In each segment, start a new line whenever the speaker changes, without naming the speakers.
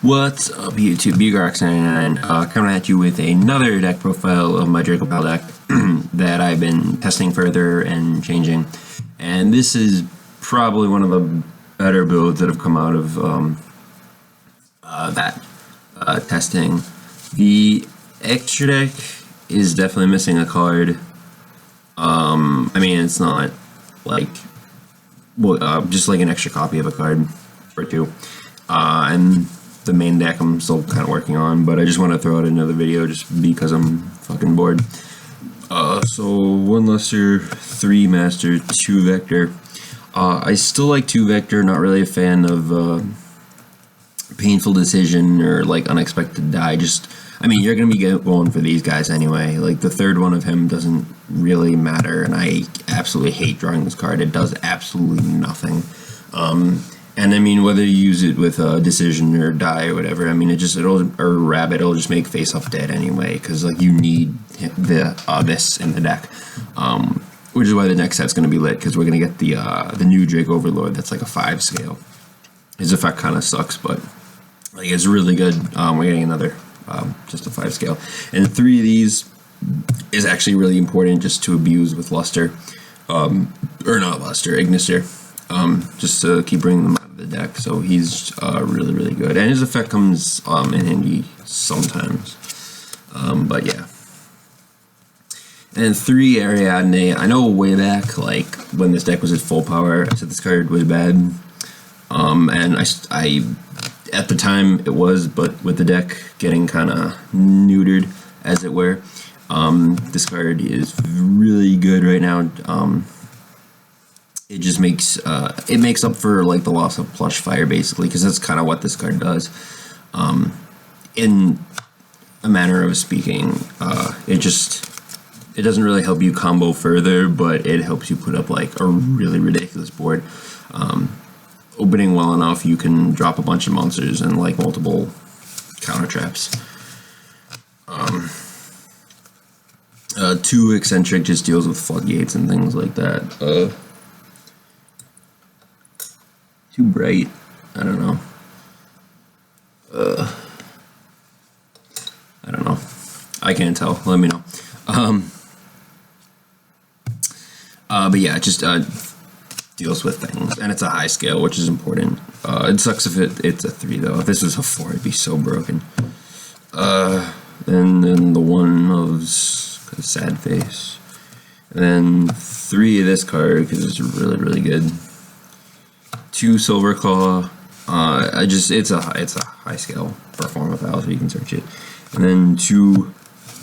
What's up, YouTube? BGarX99 coming at you with another deck profile of my Draco deck that I've been testing further and changing. And this is probably one of the better builds that have come out of that testing. The extra deck is definitely missing a card. I mean, it's not like just like an extra copy of a card or two. And the main deck I'm still kind of working on, but I just want to throw out another video just because I'm fucking bored. So 1 Luster, 3 Master, 2 Vector. I still like 2 Vector, not really a fan of Painful Decision or like Unexpected Die. I mean, you're going to be going for these guys anyway. Like, the third one of him doesn't really matter, and I absolutely hate drawing this card. It does absolutely nothing. And I mean, whether you use it with Decision or Die or whatever, I mean, or Rabbit, it'll just make Face Off dead anyway, because like you need this in the deck. Which is why the next set's going to be lit, because we're going to get the new Draco Overlord that's like a 5 scale. His effect kind of sucks, but like it's really good. We're getting another just a 5 scale, and 3 of these is actually really important just to abuse with Luster, or not Luster, Ignister, just to keep bringing them out of the deck. So he's really good, and his effect comes in handy sometimes. But yeah. And 3 Ariadne. I know way back, like when this deck was at full power, I said this card was bad. And I at the time it was, but with the deck getting kind of neutered, as it were, this card is really good right now. It just makes up for like the loss of Plush Fire, basically, because that's kind of what this card does. In a manner of speaking, it doesn't really help you combo further, but it helps you put up like a really ridiculous board. Opening well enough, you can drop a bunch of monsters and like multiple counter traps. 2 Eccentric just deals with floodgates and things like that. 2 Bright, I don't know. I don't know. I can't tell. Let me know. But yeah, just deals with things, and it's a high scale, which is important. It sucks if it's a 3 though. If this was a 4, it'd be so broken. And then the 1 of Sad Face, and then 3 of this card because it's really good. 2 Silver Claw. It's a high scale perform without, so you can search it. And then 2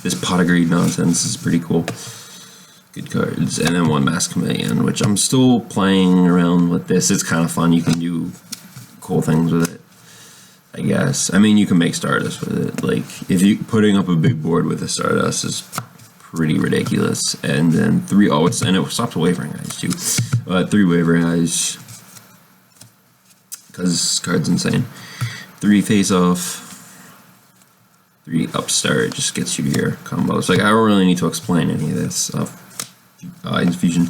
this Pot of Greed nonsense is pretty cool. Good cards. And then 1 Mask Chameleon, which I'm still playing around with this. It's kind of fun. You can do cool things with it, I guess. I mean, you can make Stardust with it. Like, if you putting up a big board with a Stardust is pretty ridiculous. And then 3, and it stops Wavering Eyes too. 3 Wavering Eyes, because this card's insane. 3 Face Off. 3 Upstart, just gets you your combos. Like, I don't really need to explain any of this stuff. Infusion.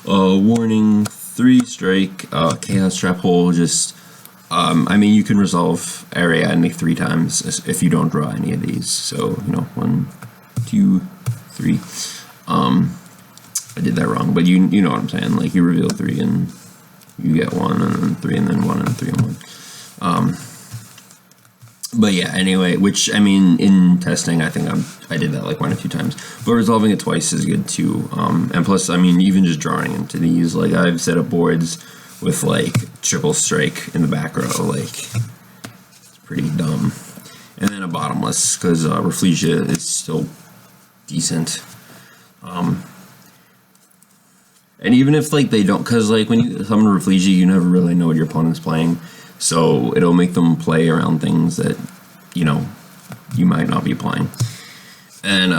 Warning. 3 Strike. Chaos Trap Hole. Just, I mean, you can resolve Ariadne 3 times if you don't draw any of these. So, you know, 1, 2, 3. I did that wrong, but you know what I'm saying. Like, you reveal 3 and you get 1, and then 3, and then 1, and 3 and 1. But yeah, anyway, which, I mean, in testing, I think I did that like 1 or 2 times, but resolving it twice is good too. And plus, I mean, even just drawing into these, like, I've set up boards with like triple strike in the back row, like, it's pretty dumb. And then a bottomless, because Rafflesia is still decent. And even if like they don't, because like when you summon Rafflesia, you never really know what your opponent's playing. So it'll make them play around things that, you know, you might not be playing. And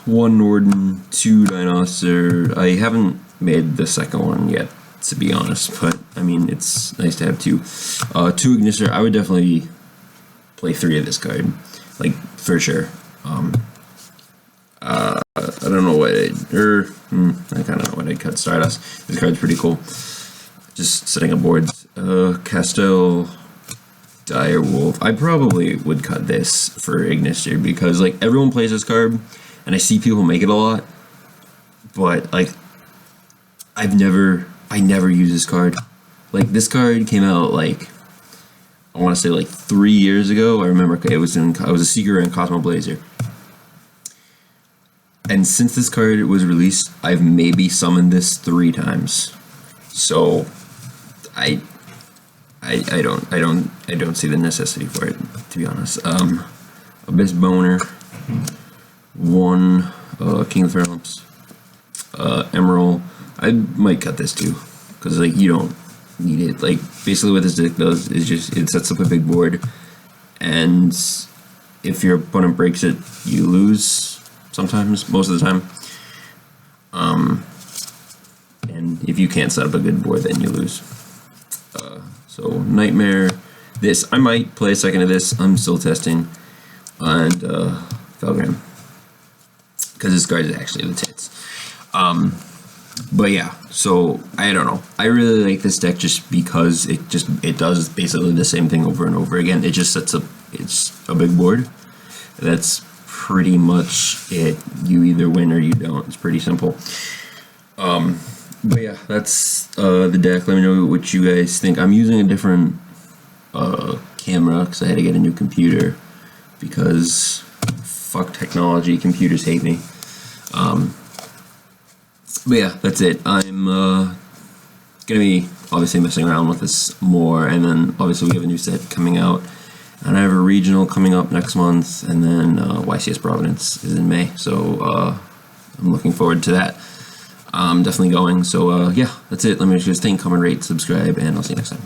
1 Norden, 2 Dinosaur. I haven't made the second one yet, to be honest, but I mean, it's nice to have 2. 2 Ignister. I would definitely play 3 of this card, like, for sure. I don't know what I kind of know what I'd cut Stardust. This card's pretty cool. Just setting up boards. Castel, Dire Wolf. I probably would cut this for Ignister because like everyone plays this card, and I see people make it a lot, but like I never use this card. Like this card came out like I want to say like 3 years ago. I remember I was a Seeker in Cosmo Blazer. And since this card was released, I've maybe summoned this 3 times. So I don't see the necessity for it, to be honest. Abyss Boner, 1 King of Thrones, Emerald. I might cut this too, because like you don't need it. Like basically what this deck does is just it sets up a big board, and if your opponent breaks it, you lose. Sometimes, most of the time. And if you can't set up a good board, then you lose. So Nightmare. This I might play a second of this. I'm still testing, and Felgram, because this card is actually the tits. But yeah, so I don't know. I really like this deck just because it does basically the same thing over and over again. It just sets up a big board. That's pretty much it. You either win or you don't. It's pretty simple. But yeah, that's the deck. Let me know what you guys think. I'm using a different camera because I had to get a new computer because fuck technology. Computers hate me. But yeah, that's it. I'm gonna be obviously messing around with this more, and then obviously we have a new set coming out. And I have a regional coming up next month, and then YCS Providence is in May, so I'm looking forward to that. I'm definitely going, so yeah, that's it. Let me know what you guys think, comment, rate, subscribe, and I'll see you next time.